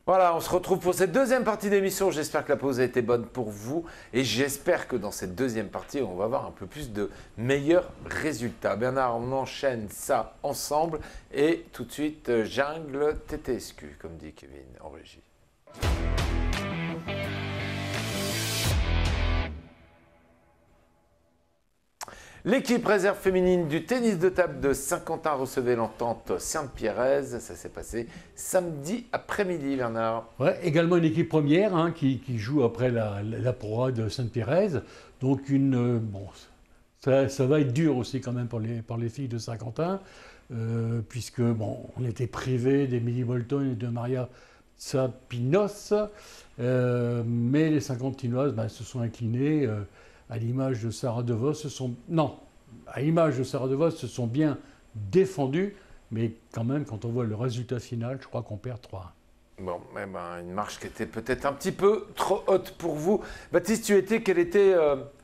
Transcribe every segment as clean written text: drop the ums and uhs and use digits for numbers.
Voilà, on se retrouve pour cette deuxième partie d'émission. J'espère que la pause a été bonne pour vous et j'espère que dans cette deuxième partie, on va avoir un peu plus de meilleurs résultats. Bernard, on enchaîne ça ensemble et tout de suite, jungle TTSQ, comme dit Kevin en régie. L'équipe réserve féminine du tennis de table de Saint-Quentin recevait l'entente Sainte-Pierrez. Ça s'est passé samedi après-midi, Bernard. Ouais, également une équipe première qui joue après la Pro A de Sainte-Pierrez. Donc ça va être dur aussi quand même pour les filles de Saint-Quentin, puisque on était privés d'Emily Bolton et de Maria Tsapinos, mais les Saint-Quentinoises se sont inclinées. À l'image de Sarah DeVos, se sont bien défendues, mais quand même, quand on voit le résultat final, je crois qu'on perd 3-1. Bon, une marche qui était peut-être un petit peu trop haute pour vous. Baptiste, quel était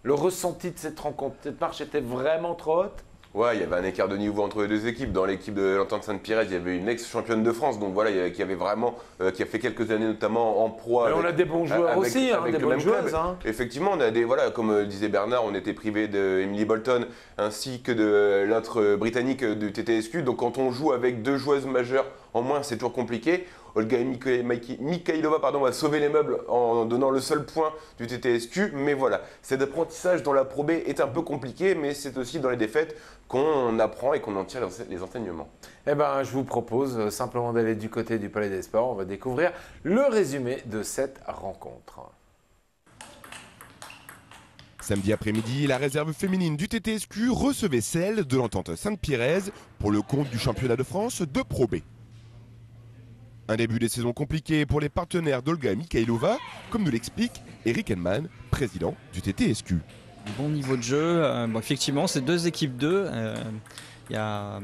le ressenti de cette rencontre? Cette marche était vraiment trop haute? Ouais, il y avait un écart de niveau entre les deux équipes. Dans l'équipe de l'Entente Sainte-Pierre, il y avait une ex-championne de France, donc voilà, qui avait vraiment, qui a fait quelques années notamment en pro. On a des bons joueurs aussi, des bonnes joueuses. Effectivement, on a comme disait Bernard, on était privé d'Emily Bolton ainsi que de l'autre britannique du TTSQ. Donc quand on joue avec deux joueuses majeures en moins, c'est toujours compliqué. Olga Mikhailova a sauvé les meubles en donnant le seul point du TTSQ. Mais voilà, cet apprentissage dans la Pro B est un peu compliqué, mais c'est aussi dans les défaites qu'on apprend et qu'on en tire les enseignements. Je vous propose simplement d'aller du côté du Palais des Sports. On va découvrir le résumé de cette rencontre. Samedi après-midi, la réserve féminine du TTSQ recevait celle de l'Entente Sainte-Pierre pour le compte du championnat de France de Pro B. Un début de saison compliqué pour les partenaires d'Olga Mikhailova, comme nous l'explique Eric Henman, président du TTSQ. Bon niveau de jeu, effectivement c'est deux équipes 2. On a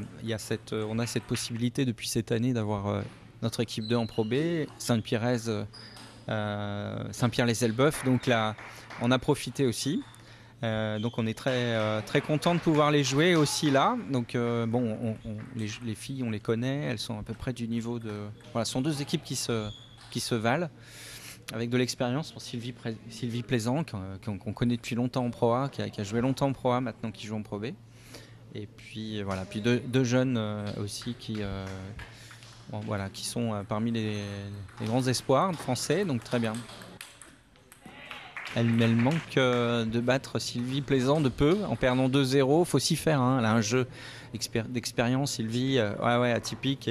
cette possibilité depuis cette année d'avoir notre équipe 2 en Pro B, Sainte-Pierre-les-Elbeuf, donc là on a profité aussi. Donc on est très content de pouvoir les jouer aussi là. Donc les filles on les connaît, elles sont à peu près du niveau de. Voilà, ce sont deux équipes qui se valent avec de l'expérience pour Sylvie Plaisant qu'on connaît depuis longtemps en Pro A, qui a joué longtemps en Pro A, maintenant qui joue en Pro B. Et puis voilà, puis deux jeunes aussi qui sont parmi les grands espoirs français, donc très bien. Elle manque de battre Sylvie Plaisant de peu en perdant 2-0. Faut s'y faire. Elle a un jeu d'expérience, Sylvie, atypique.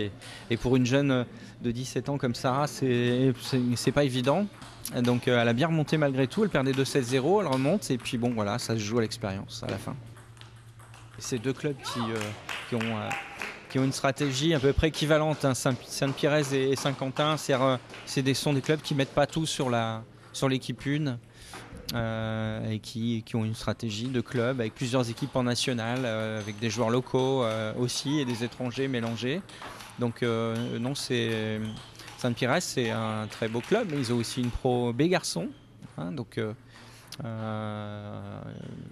Et pour une jeune de 17 ans comme Sarah, c'est pas évident. Donc elle a bien remonté malgré tout. Elle perdait 2-7-0, elle remonte. Et puis ça se joue à l'expérience à la fin. Et ces deux clubs qui ont une stratégie à peu près équivalente, Sainte-Pierre et Saint-Quentin, sont des clubs qui ne mettent pas tout sur l'équipe 1. Et qui ont une stratégie de club avec plusieurs équipes en national, avec des joueurs locaux aussi et des étrangers mélangés. Donc Sainte-Pierre, c'est un très beau club, mais ils ont aussi une Pro B garçon.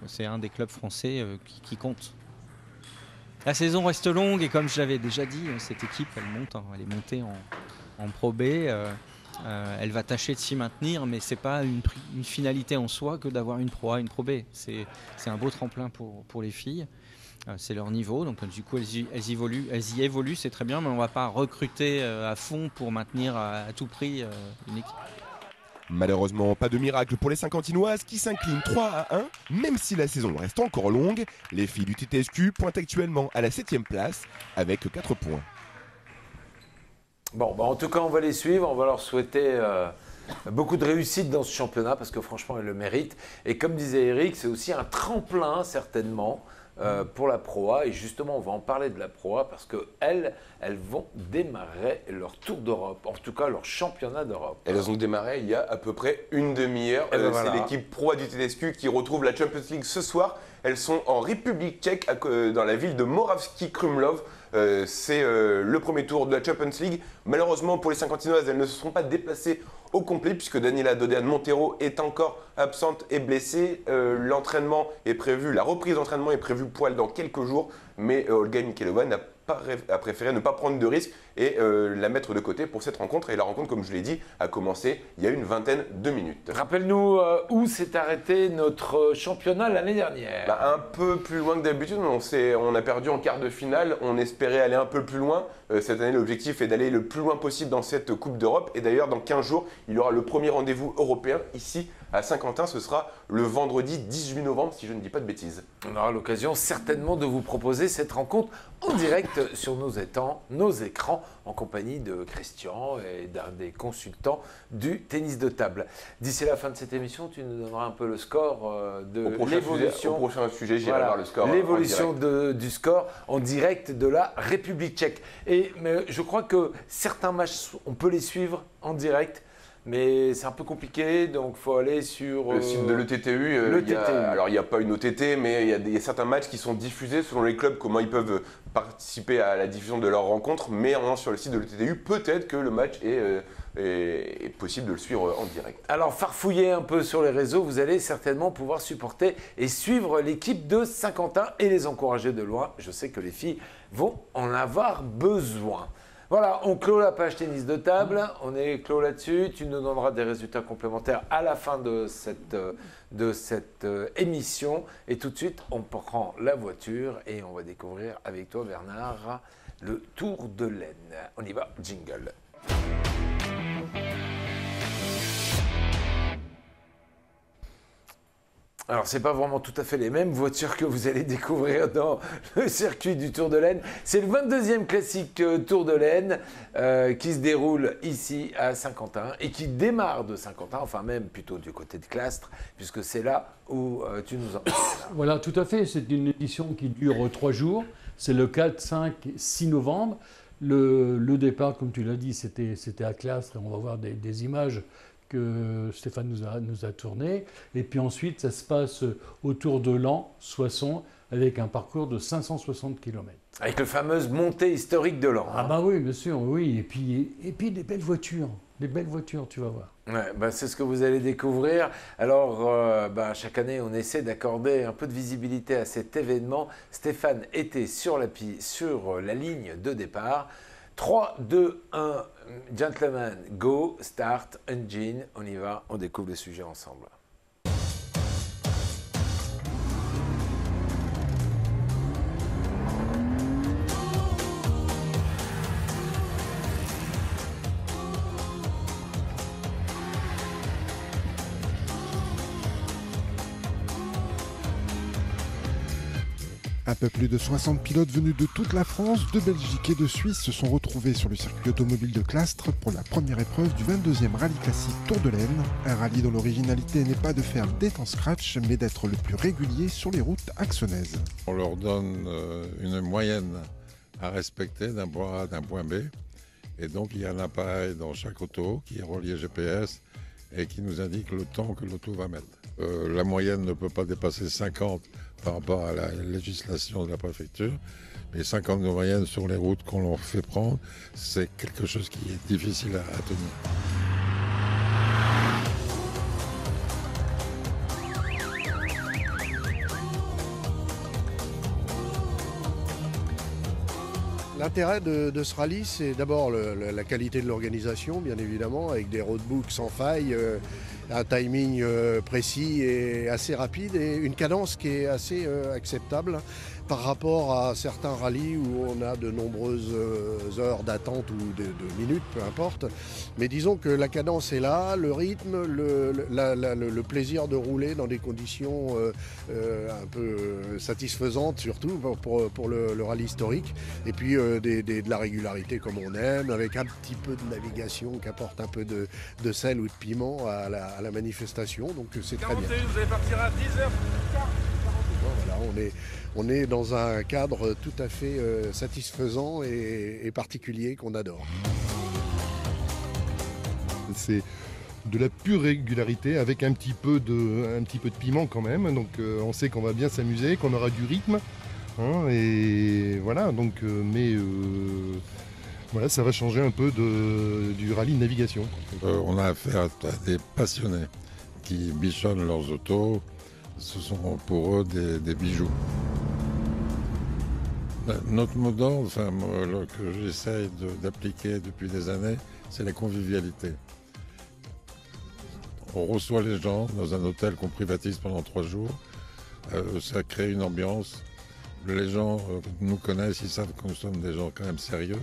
C'est un des clubs français qui compte. La saison reste longue et comme je l'avais déjà dit, cette équipe elle est montée en Pro B. Elle va tâcher de s'y maintenir, mais ce n'est pas une finalité en soi que d'avoir une Pro A, une Pro B. C'est un beau tremplin pour les filles. C'est leur niveau, donc du coup elles y évoluent, c'est très bien, mais on ne va pas recruter à fond pour maintenir à tout prix une équipe. Malheureusement, pas de miracle pour les Saint-Quentinoises qui s'inclinent 3-1, même si la saison reste encore longue. Les filles du TTSQ pointent actuellement à la 7e place avec 4 points. Bon, en tout cas, on va les suivre, on va leur souhaiter beaucoup de réussite dans ce championnat parce que franchement, elles le méritent. Et comme disait Eric, c'est aussi un tremplin certainement pour la Pro A. Et justement, on va en parler de la Pro A parce qu'elles vont démarrer leur Tour d'Europe, en tout cas leur championnat d'Europe. Elles ont démarré il y a à peu près une demi-heure. C'est l'équipe Pro A du TTSQ qui retrouve la Champions League ce soir. Elles sont en République tchèque, dans la ville de Moravský Krumlov. C'est le premier tour de la Champions League. Malheureusement pour les Saint-Quentinoises, elles ne se sont pas déplacées au complet puisque Daniela Dodean Montero est encore absente et blessée. La reprise d'entraînement est prévue pour elle dans quelques jours, mais Olga Mikhailova n'a préféré ne pas prendre de risques et la mettre de côté pour cette rencontre. Et la rencontre, comme je l'ai dit, a commencé il y a une vingtaine de minutes. Rappelle-nous où s'est arrêté notre championnat l'année dernière. Un peu plus loin que d'habitude, on a perdu en quart de finale, on espérait aller un peu plus loin. Cette année, l'objectif est d'aller le plus loin possible dans cette Coupe d'Europe. Et d'ailleurs, dans 15 jours, il y aura le premier rendez-vous européen ici à Saint-Quentin. Ce sera le vendredi 18 novembre, si je ne dis pas de bêtises. On aura l'occasion certainement de vous proposer cette rencontre en direct sur nos écrans, en compagnie de Christian et d'un des consultants du tennis de table. D'ici la fin de cette émission, tu nous donneras un peu le score de l'évolution. Au prochain sujet, j'irai voir le score. L'évolution du score en direct de la République tchèque. Mais je crois que certains matchs, on peut les suivre en direct. Mais c'est un peu compliqué, donc il faut aller sur le site de l'ETTU. Alors, il n'y a pas une OTT, mais il y a certains matchs qui sont diffusés selon les clubs, comment ils peuvent participer à la diffusion de leurs rencontres. Mais sur le site de l'ETTU, peut-être que le match est possible de le suivre en direct. Alors, farfouillez un peu sur les réseaux, vous allez certainement pouvoir supporter et suivre l'équipe de Saint-Quentin et les encourager de loin. Je sais que les filles vont en avoir besoin. Voilà, on clôt la page tennis de table, on est clos là-dessus. Tu nous donneras des résultats complémentaires à la fin de cette émission. Et tout de suite, on prend la voiture et on va découvrir avec toi, Bernard, le Tour de l'Aisne. On y va, jingle. Alors, ce n'est pas vraiment tout à fait les mêmes voitures que vous allez découvrir dans le circuit du Tour de l'Aisne. C'est le 22e classique Tour de l'Aisne qui se déroule ici à Saint-Quentin et qui démarre de Saint-Quentin, enfin même plutôt du côté de Clastres, puisque c'est là où tu nous en parles. Voilà, tout à fait. C'est une édition qui dure 3 jours. C'est le 4, 5, 6 novembre. Le départ, comme tu l'as dit, c'était à Clastres et on va voir des images que Stéphane nous a tourné. Et puis ensuite, ça se passe autour de Laon, Soissons, avec un parcours de 560 km. Avec la fameuse montée historique de Laon. Ah bah oui, bien sûr, oui. Et puis des belles voitures, tu vas voir. Ouais, c'est ce que vous allez découvrir. Alors, chaque année, on essaie d'accorder un peu de visibilité à cet événement. Stéphane était sur la ligne de départ. 3, 2, 1, gentlemen, go, start, engine, on y va, on découvre le sujet ensemble. Un peu plus de 60 pilotes venus de toute la France, de Belgique et de Suisse se sont retrouvés sur le circuit automobile de Clastres pour la première épreuve du 22e rallye classique Tour de l'Aisne. Un rallye dont l'originalité n'est pas de faire des temps scratch, mais d'être le plus régulier sur les routes axonaises. On leur donne une moyenne à respecter d'un point A à d'un point B. Et donc il y a un appareil dans chaque auto qui est relié GPS et qui nous indique le temps que l'auto va mettre. La moyenne ne peut pas dépasser 50 par rapport à la législation de la préfecture, mais 50 de moyenne sur les routes qu'on leur fait prendre, c'est quelque chose qui est difficile à tenir. L'intérêt de ce rallye, c'est d'abord la qualité de l'organisation, bien évidemment, avec des roadbooks sans faille, un timing précis et assez rapide et une cadence qui est assez acceptable par rapport à certains rallyes où on a de nombreuses heures d'attente ou de minutes, peu importe. Mais disons que la cadence est là, le rythme, le plaisir de rouler dans des conditions un peu satisfaisantes, surtout pour le rallye historique. Et puis de la régularité comme on aime, avec un petit peu de navigation qui apporte un peu de sel ou de piment à la manifestation. Donc c'est très bien. Vous allez partir à 10h. Voilà, on est dans un cadre tout à fait satisfaisant et particulier qu'on adore. C'est de la pure régularité avec un petit peu de piment quand même. Donc on sait qu'on va bien s'amuser, qu'on aura du rythme. Et voilà, donc, voilà, ça va changer un peu du rallye de navigation. On a affaire à des passionnés qui bichonnent leurs autos. Ce sont pour eux des bijoux. Notre mot d'ordre, que j'essaye d'appliquer depuis des années, c'est la convivialité. On reçoit les gens dans un hôtel qu'on privatise pendant 3 jours. Ça crée une ambiance. Les gens nous connaissent, ils savent que nous sommes des gens quand même sérieux.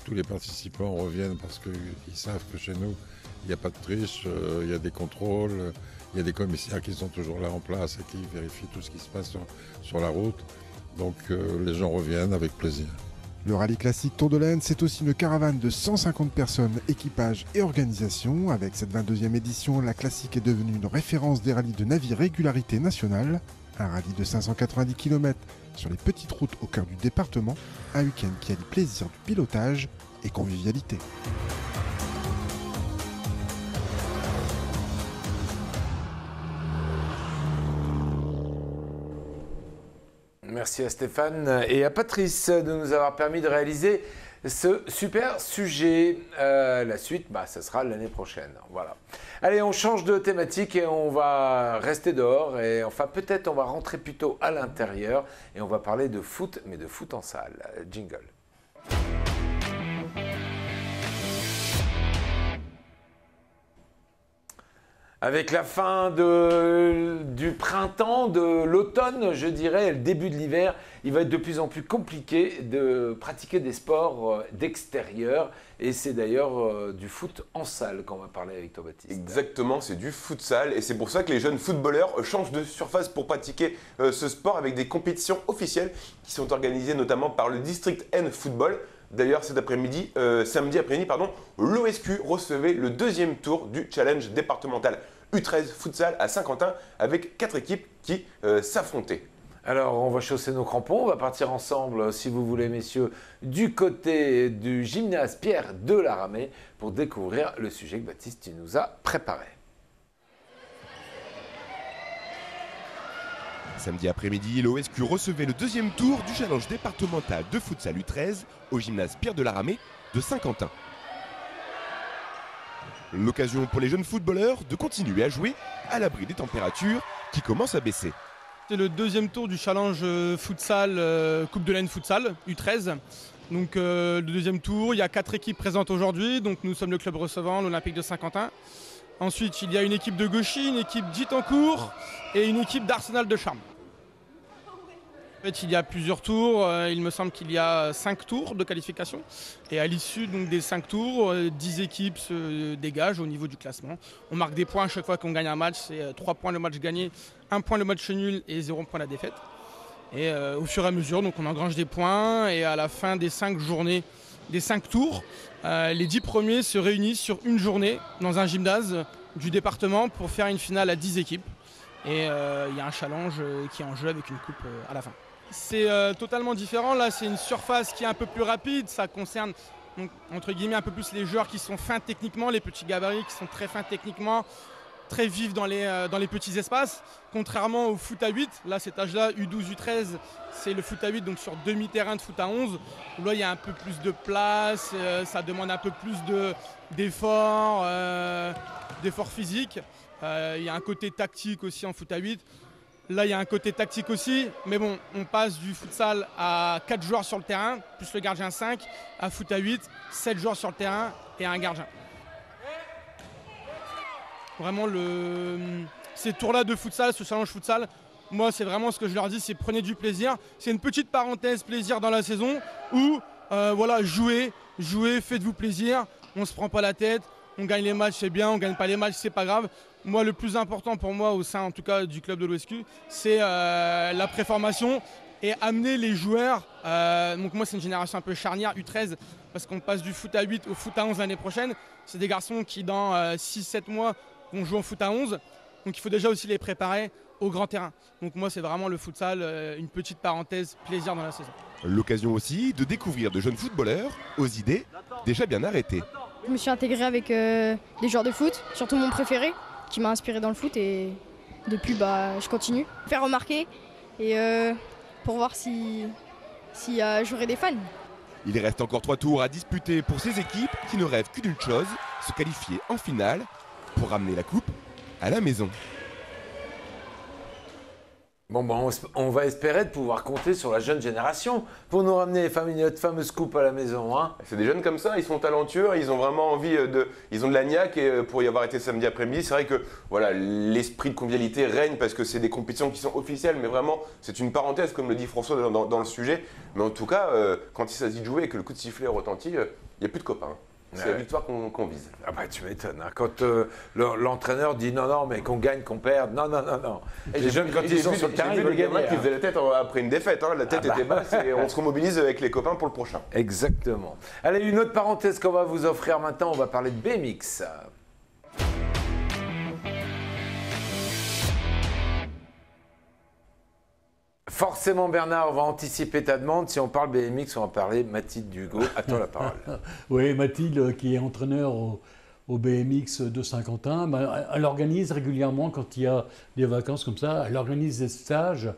Tous les participants reviennent parce qu'ils savent que chez nous, il n'y a pas de triche, il y a des contrôles, il y a des commissaires qui sont toujours là en place et qui vérifient tout ce qui se passe sur la route. Donc les gens reviennent avec plaisir. Le rallye classique Tour de l'Aisne, c'est aussi une caravane de 150 personnes, équipage et organisation. Avec cette 22e édition, la classique est devenue une référence des rallyes de Navi Régularité Nationale. Un rallye de 590 km sur les petites routes au cœur du département. Un week-end qui allie plaisir du pilotage et convivialité. Merci à Stéphane et à Patrice de nous avoir permis de réaliser ce super sujet. La suite, ça sera l'année prochaine. Voilà. Allez, on change de thématique et on va rester dehors. Et enfin, peut-être on va rentrer plutôt à l'intérieur et on va parler de foot, mais de foot en salle. Jingle. Avec la fin du printemps, de l'automne, je dirais, et le début de l'hiver, il va être de plus en plus compliqué de pratiquer des sports d'extérieur. Et c'est d'ailleurs du foot en salle qu'on va parler avec toi, Baptiste. Exactement, c'est du futsal. Et c'est pour ça que les jeunes footballeurs changent de surface pour pratiquer ce sport avec des compétitions officielles qui sont organisées notamment par le District N Football. D'ailleurs, cet après-midi, samedi après-midi, l'OSQ recevait le 2e tour du challenge départemental U13 Futsal à Saint-Quentin avec 4 équipes qui s'affrontaient. Alors, on va chausser nos crampons, on va partir ensemble, si vous voulez, messieurs, du côté du gymnase Pierre de la Ramée pour découvrir le sujet que Baptiste tu nous a préparé. Samedi après-midi, l'OSQ recevait le 2e tour du challenge départemental de futsal U13 au gymnase Pierre de la Ramée de Saint-Quentin. L'occasion pour les jeunes footballeurs de continuer à jouer à l'abri des températures qui commencent à baisser. C'est le 2e tour du challenge futsal, Coupe de l'Aisne futsal U13. Donc le 2e tour, il y a 4 équipes présentes aujourd'hui. Donc nous sommes le club recevant, l'Olympique de Saint-Quentin. Ensuite, il y a une équipe de Gauchy, une équipe d'Itancourt et une équipe d'Arsenal de Charmes. En fait, il y a plusieurs tours. Il me semble qu'il y a 5 tours de qualification. Et à l'issue des 5 tours, 10 équipes se dégagent au niveau du classement. On marque des points à chaque fois qu'on gagne un match. C'est 3 points le match gagné, 1 point le match nul et 0 point la défaite. Et au fur et à mesure, donc on engrange des points. Et à la fin des 5 journées, des 5 tours, les 10 premiers se réunissent sur une journée dans un gymnase du département pour faire une finale à 10 équipes. Et il y a un challenge qui est en jeu avec une coupe à la fin. C'est totalement différent. Là, c'est une surface qui est un peu plus rapide. Ça concerne, donc, entre guillemets, un peu plus les joueurs qui sont fins techniquement, les petits gabarits qui sont très fins techniquement, très vifs dans les petits espaces. Contrairement au foot à 8, là, cet âge-là, U12, U13, c'est le foot à 8, donc sur demi-terrain de foot à 11. Où là, il y a un peu plus de place, ça demande un peu plus d'efforts physiques. Il y a un côté tactique aussi en foot à 8. Là, il y a un côté tactique aussi, mais bon, on passe du futsal à 4 joueurs sur le terrain, plus le gardien 5, à foot à 8, 7 joueurs sur le terrain et un gardien. Vraiment, ces tours-là de futsal, ce challenge futsal, moi, c'est vraiment ce que je leur dis, c'est prenez du plaisir. C'est une petite parenthèse plaisir dans la saison où, voilà, jouez, faites-vous plaisir, on ne se prend pas la tête, on gagne les matchs, c'est bien, on ne gagne pas les matchs, c'est pas grave. Moi, le plus important pour moi, au sein en tout cas du club de l'OSQ, c'est la préformation et amener les joueurs. Donc moi, c'est une génération un peu charnière, U13, parce qu'on passe du foot à 8 au foot à 11 l'année prochaine. C'est des garçons qui, dans 6-7 mois, vont jouer en foot à 11. Donc il faut déjà aussi les préparer au grand terrain. Donc moi, c'est vraiment le futsal, une petite parenthèse, plaisir dans la saison. L'occasion aussi de découvrir de jeunes footballeurs aux idées déjà bien arrêtées. Je me suis intégré avec des joueurs de foot, surtout mon préféré, qui m'a inspiré dans le foot et depuis je continue. Faire remarquer et pour voir si j'aurai des fans. Il reste encore 3 tours à disputer pour ces équipes qui ne rêvent que d'une chose, se qualifier en finale pour ramener la coupe à la maison. Bon, on va espérer de pouvoir compter sur la jeune génération pour nous ramener notre fameuse coupe à la maison. Hein. C'est des jeunes comme ça, ils sont talentueux, ils ont vraiment envie ils ont de la niaque et pour y avoir été samedi après-midi, c'est vrai que voilà, l'esprit de convivialité règne parce que c'est des compétitions qui sont officielles, mais vraiment c'est une parenthèse comme le dit François dans le sujet. Mais en tout cas, quand il s'agit de jouer et que le coup de sifflet retentit, il n'y a plus de copains. C'est la victoire qu'on vise. Ah bah tu m'étonnes. Hein. Quand l'entraîneur dit non, mais qu'on gagne, qu'on perde, non. Et les jeunes, quand ils sont sur le terrain, ils veulent gagner. Qui faisaient la tête après une défaite. Hein. La tête était basse et on se remobilise avec les copains pour le prochain. Exactement. Allez, une autre parenthèse qu'on va vous offrir maintenant, on va parler de BMX. Forcément, Bernard, on va anticiper ta demande. Si on parle BMX, on va parler Mathilde Dugo. À toi la parole. Oui, Mathilde, qui est entraîneur au BMX de Saint-Quentin, elle organise régulièrement, quand il y a des vacances comme ça, elle organise des stages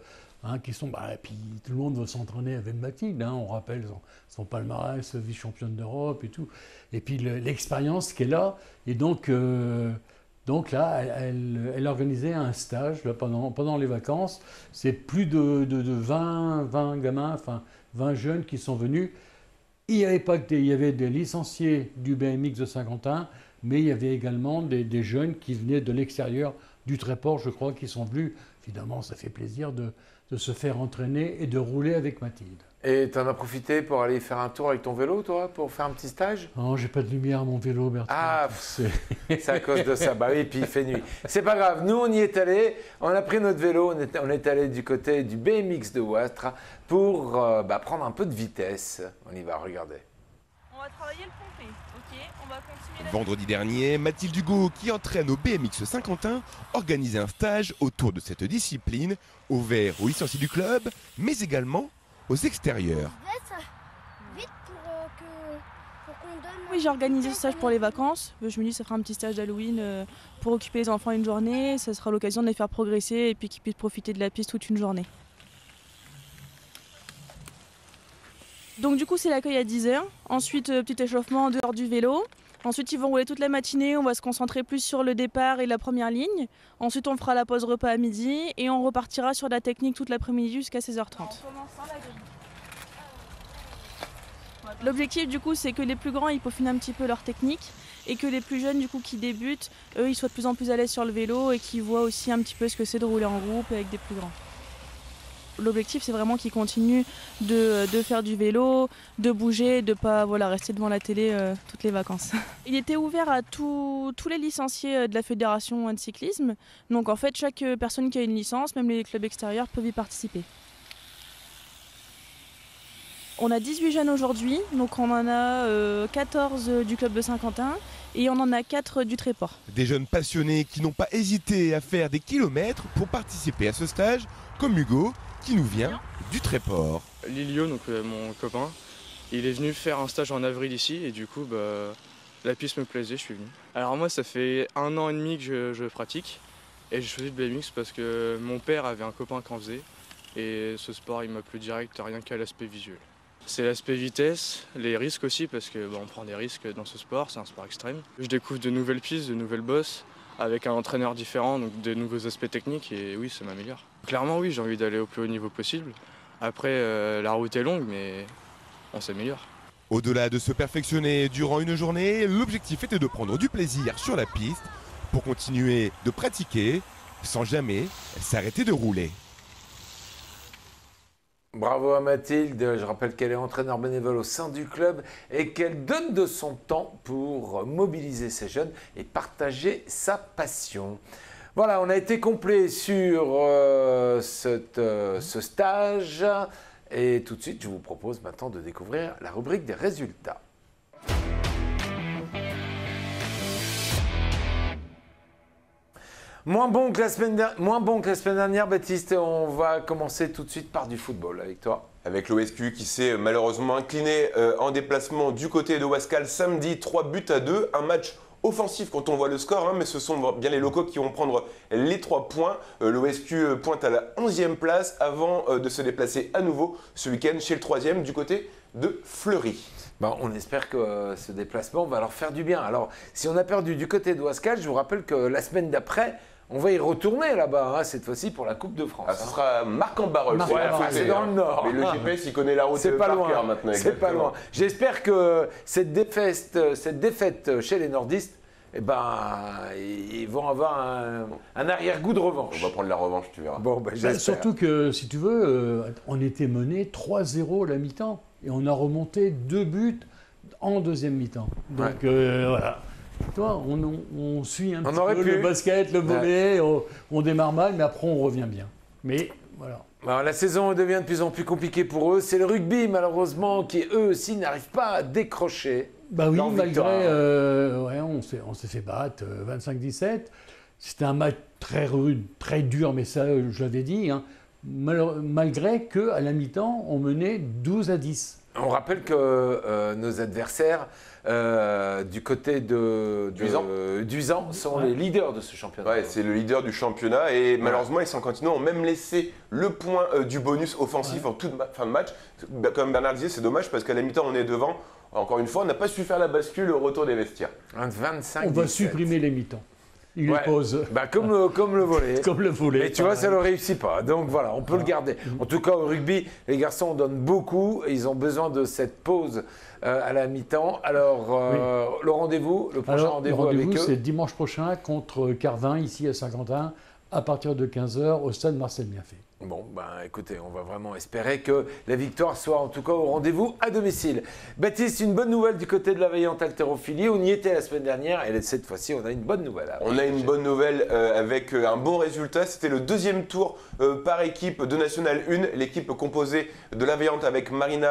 qui sont... et puis tout le monde veut s'entraîner avec Mathilde. On rappelle son palmarès, vice-championne d'Europe et tout. Et puis l'expérience qu'elle a. Et donc là, elle organisait un stage là, pendant les vacances. C'est plus de 20 gamins, 20 jeunes qui sont venus. Il y avait des licenciés du BMX de Saint-Quentin, mais il y avait également des jeunes qui venaient de l'extérieur du Tréport, je crois, qui sont venus. Évidemment, ça fait plaisir de se faire entraîner et de rouler avec Mathilde. Et tu en as profité pour aller faire un tour avec ton vélo, toi, pour faire un petit stage? Non, j'ai pas de lumière à mon vélo, Bertrand. Ah, c'est à cause de ça. Bah oui, puis il fait nuit. C'est pas grave, nous on y est allés, on a pris notre vélo, on est allé du côté du BMX de Ouastre pour prendre un peu de vitesse. On y va, regardez. On va travailler le pompé, ok? On va continuer. Vendredi dernier, Mathilde Dugo, qui entraîne au BMX Saint-Quentin, organisait un stage autour de cette discipline, ouvert aux licenciés du club, mais également aux extérieurs. Oui, j'ai organisé ce stage pour les vacances. Je me dis que ça fera un petit stage d'Halloween pour occuper les enfants une journée. Ça sera l'occasion de les faire progresser et puis qu'ils puissent profiter de la piste toute une journée. Donc du coup, c'est l'accueil à 10h. Ensuite, petit échauffement en dehors du vélo. Ensuite, ils vont rouler toute la matinée. On va se concentrer plus sur le départ et la première ligne. Ensuite, on fera la pause repas à midi et on repartira sur la technique toute l'après-midi jusqu'à 16h30. L'objectif, du coup, c'est que les plus grands, ils peaufinent un petit peu leur technique et que les plus jeunes, du coup, qui débutent, eux, ils soient de plus en plus à l'aise sur le vélo et qu'ils voient aussi un petit peu ce que c'est de rouler en groupe avec des plus grands. L'objectif, c'est vraiment qu'ils continuent de faire du vélo, de bouger, de ne pas rester devant la télé toutes les vacances. Il était ouvert à tous les licenciés de la fédération de cyclisme. Donc en fait, chaque personne qui a une licence, même les clubs extérieurs, peuvent y participer. On a 18 jeunes aujourd'hui, donc on en a 14 du club de Saint-Quentin et on en a 4 du Tréport. Des jeunes passionnés qui n'ont pas hésité à faire des kilomètres pour participer à ce stage, comme Hugo, qui nous vient du Tréport. Lilio, donc mon copain, il est venu faire un stage en avril ici et du coup la piste me plaisait, je suis venu. Alors moi ça fait 1 an et demi que je pratique et j'ai choisi le BMX parce que mon père avait un copain qui en faisait et ce sport il m'a plu direct, rien qu'à l'aspect visuel. C'est l'aspect vitesse, les risques aussi parce que on prend des risques dans ce sport, c'est un sport extrême. Je découvre de nouvelles pistes, de nouvelles bosses avec un entraîneur différent, donc de nouveaux aspects techniques et oui ça m'améliore. Clairement oui, j'ai envie d'aller au plus haut niveau possible. Après la route est longue mais on s'améliore. Au-delà de se perfectionner durant une journée, l'objectif était de prendre du plaisir sur la piste pour continuer de pratiquer sans jamais s'arrêter de rouler. Bravo à Mathilde, je rappelle qu'elle est entraîneur bénévole au sein du club et qu'elle donne de son temps pour mobiliser ces jeunes et partager sa passion. Voilà, on a été complet sur ce stage et tout de suite je vous propose maintenant de découvrir la rubrique des résultats. Moins bon que la semaine dernière, Baptiste, on va commencer tout de suite par du football avec toi. Avec l'OSQ qui s'est malheureusement incliné en déplacement du côté de Ouascal samedi, 3-2. Un match offensif quand on voit le score, mais ce sont bien les locaux qui vont prendre les 3 points. L'OSQ pointe à la 11e place avant de se déplacer à nouveau ce week-end chez le 3e du côté de Fleury. On espère que ce déplacement va leur faire du bien. Alors, si on a perdu du côté de Ouascal, je vous rappelle que la semaine d'après, On va y retourner là-bas, hein, cette fois-ci pour la Coupe de France. Ah, ce sera Marc-en-Barœul. C'est dans le Nord. Mais le GPS, il connaît la route C'est pas par loin. cœur maintenant. C'est pas loin. J'espère que cette défaite chez les nordistes, eh ben, ils vont avoir un arrière-goût de revanche. On va prendre la revanche, tu verras. Bon, j'espère. Surtout que, si tu veux, on était mené 3-0 à la mi-temps. Et on a remonté 2 buts en deuxième mi-temps. Donc voilà. Toi, on suit un petit peu le basket, le volley, on démarre mal, mais après on revient bien. Mais voilà. Alors, la saison devient de plus en plus compliquée pour eux. C'est le rugby, malheureusement, qui eux aussi n'arrivent pas à décrocher. Bah oui, malgré, on s'est fait battre 25-17. C'était un match très rude, très dur, mais ça, je l'avais dit. Hein. Malgré qu'à la mi-temps, on menait 12-10. On rappelle que nos adversaires du côté de Duisan sont les leaders de ce championnat. Ouais, c'est le leader du championnat et malheureusement les Saint-Quentinois ont même laissé le point du bonus offensif en toute fin de match. Comme Bernard disait, c'est dommage parce qu'à la mi-temps on est devant. Encore une fois, on n'a pas su faire la bascule au retour des vestiaires. 25-17. On va supprimer les mi-temps. Il les pose. Bah, comme le volley. Comme le volley. Et tu vois, ça ne le réussit pas. Donc voilà, on peut le garder. En tout cas, au rugby, les garçons donnent beaucoup. Et ils ont besoin de cette pause à la mi-temps. Alors, le rendez-vous, le prochain rendez-vous avec eux, c'est dimanche prochain contre Carvin, ici à Saint-Quentin, à partir de 15h au stade Marcel Bienfait. Bon, ben écoutez, on va vraiment espérer que la victoire soit en tout cas au rendez-vous à domicile. Baptiste, une bonne nouvelle du côté de la Vaillante Haltérophilie. On y était la semaine dernière et cette fois-ci, on a une bonne nouvelle. On a une bonne nouvelle avec un bon résultat. C'était le deuxième tour par équipe de National 1. L'équipe composée de la Vaillante avec Marianne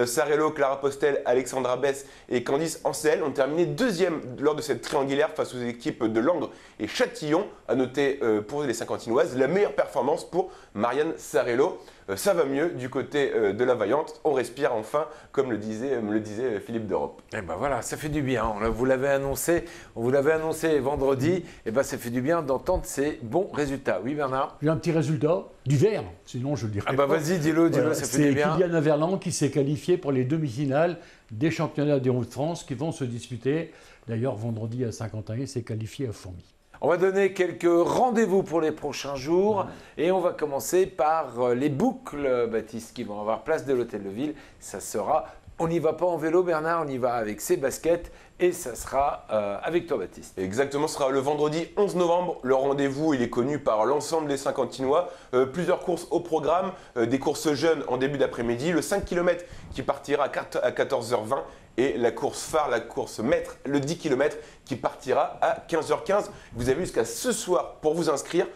Sarello, Clara Postel, Alexandra Bess et Candice Ancel ont terminé deuxième lors de cette triangulaire face aux équipes de Langres et Châtillon. À noter pour les Saint-Quentinoises la meilleure performance pour Marianne Sarello. Ça va mieux du côté de la Vaillante. On respire enfin, comme me le disait Philippe d'Europe. Et ben voilà, ça fait du bien. On vous l'avait annoncé vendredi. Et ben ça fait du bien d'entendre ces bons résultats. Oui, Bernard? J'ai un petit résultat du vert, sinon je le dirais. Ah bah vas-y, dis-le, voilà, ça fait du bien. C'est Kylian Averland qui s'est qualifié pour les demi-finales des championnats des Hauts-de-France qui vont se disputer. D'ailleurs, vendredi à Saint-Quentin, il s'est qualifié à Fourmi. On va donner quelques rendez-vous pour les prochains jours et on va commencer par les boucles, Baptiste, qui vont avoir place de l'Hôtel de Ville. Ça sera, on n'y va pas en vélo, Bernard, on y va avec ses baskets et ça sera avec toi, Baptiste. Exactement, ce sera le vendredi 11 novembre. Le rendez-vous, il est connu par l'ensemble des Saint-Quentinois. Plusieurs courses au programme, des courses jeunes en début d'après-midi, le 5 km qui partira à 14h20 et la course phare, la course maître, le 10 km qui partira à 15h15. Vous avez jusqu'à ce soir pour vous inscrire.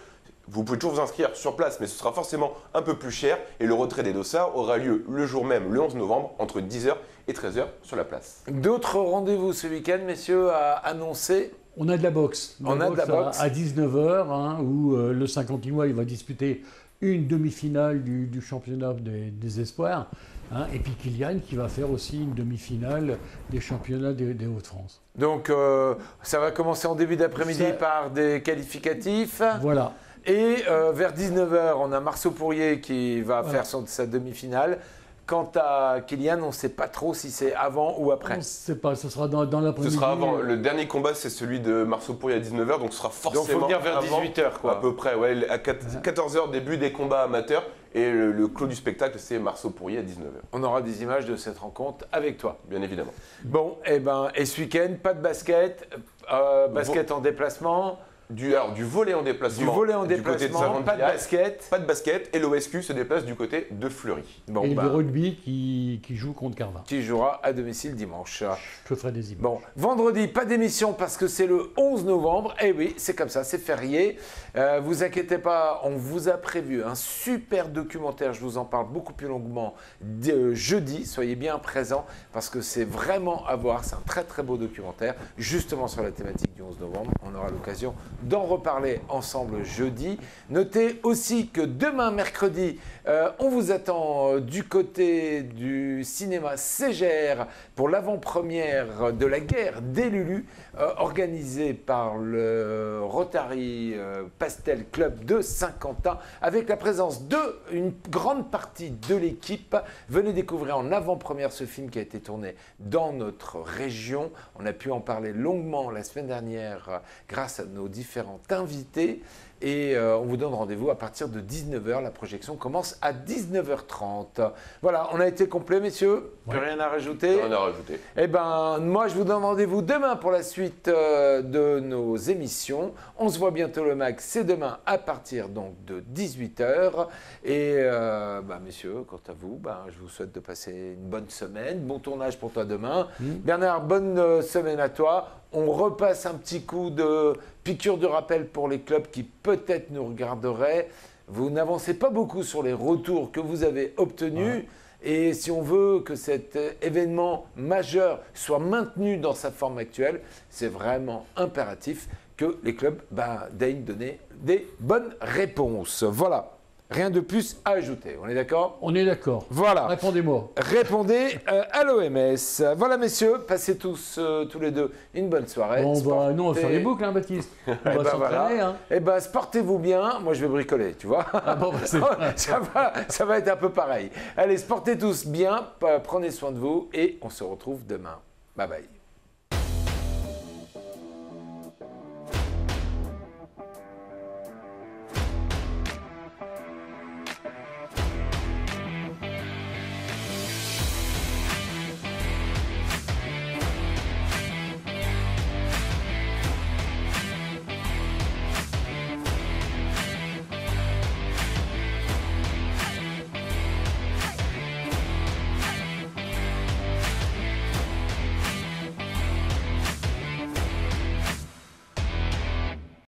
Vous pouvez toujours vous inscrire sur place, mais ce sera forcément un peu plus cher. Et le retrait des dossards aura lieu le jour même, le 11 novembre, entre 10h et 13h sur la place. D'autres rendez-vous ce week-end, messieurs, à annoncer? On a de la boxe. On a de la boxe à 19h, où le Saint-Quentinois il va disputer une demi-finale du championnat des espoirs. Et puis Kylian qui va faire aussi une demi-finale des championnats des Hauts-de-France. Donc ça va commencer en début d'après-midi par des qualificatifs. Voilà. Et vers 19h, on a Marceau Pourrier qui va faire sa demi-finale. Quant à Kylian, on ne sait pas trop si c'est avant ou après. On ne sait pas, ce sera dans l'après-midi. Ce sera avant. Le dernier combat, c'est celui de Marceau Pourrier à 19h, donc ce sera forcément donc, faut venir vers 18h, quoi. À peu près, ouais. À 14h, début des combats amateurs. Et le clos du spectacle, c'est Marceau Pourrier à 19h. On aura des images de cette rencontre avec toi. Bien évidemment. Bon, et ce week-end, pas de basket, basket en déplacement. Du volley en déplacement. Du volley en déplacement, pas de basket. Pas de basket. Et l'OSQ se déplace du côté de Fleury. Bon, et le rugby qui joue contre Carvin. Qui jouera à domicile dimanche. Je ferai des images. Bon, vendredi, pas d'émission parce que c'est le 11 novembre. Eh oui, c'est comme ça, c'est férié. Vous inquiétez pas, on vous a prévu un super documentaire. Je vous en parle beaucoup plus longuement jeudi. Soyez bien présents parce que c'est vraiment à voir. C'est un très très beau documentaire, justement sur la thématique du 11 novembre. On aura l'occasion d'en reparler ensemble jeudi. Notez aussi que demain, mercredi, on vous attend du côté du cinéma Ségère pour l'avant-première de La Guerre des Lulus, organisée par le Rotary Pastel Club de Saint-Quentin, avec la présence d'une grande partie de l'équipe. Venez découvrir en avant-première ce film qui a été tourné dans notre région. On a pu en parler longuement la semaine dernière grâce à nos différents invités. Et on vous donne rendez-vous à partir de 19h. La projection commence à 19h30. Voilà, on a été complet, messieurs. Plus rien à rajouter. Rien à rajouter. Eh ben, moi, je vous donne rendez-vous demain pour la suite de nos émissions. On se voit bientôt le MAC, c'est demain à partir donc de 18h. Et messieurs, quant à vous, je vous souhaite de passer une bonne semaine. Bon tournage pour toi demain. Bernard, bonne semaine à toi. On repasse un petit coup de piqûre de rappel pour les clubs qui peut-être nous regarderaient. Vous n'avancez pas beaucoup sur les retours que vous avez obtenus. Et si on veut que cet événement majeur soit maintenu dans sa forme actuelle, c'est vraiment impératif que les clubs daignent donner des bonnes réponses. Voilà. Rien de plus à ajouter, on est d'accord? On est d'accord. Voilà. Répondez-moi. Répondez à l'OMS. Voilà, messieurs, passez tous les deux une bonne soirée. Bon, nous, on va faire les boucles, hein, Baptiste. On va s'entraîner. Hein. Eh bien, sportez-vous bien. Moi, je vais bricoler, tu vois. Ça va être un peu pareil. Allez, sportez tous bien, prenez soin de vous et on se retrouve demain. Bye bye.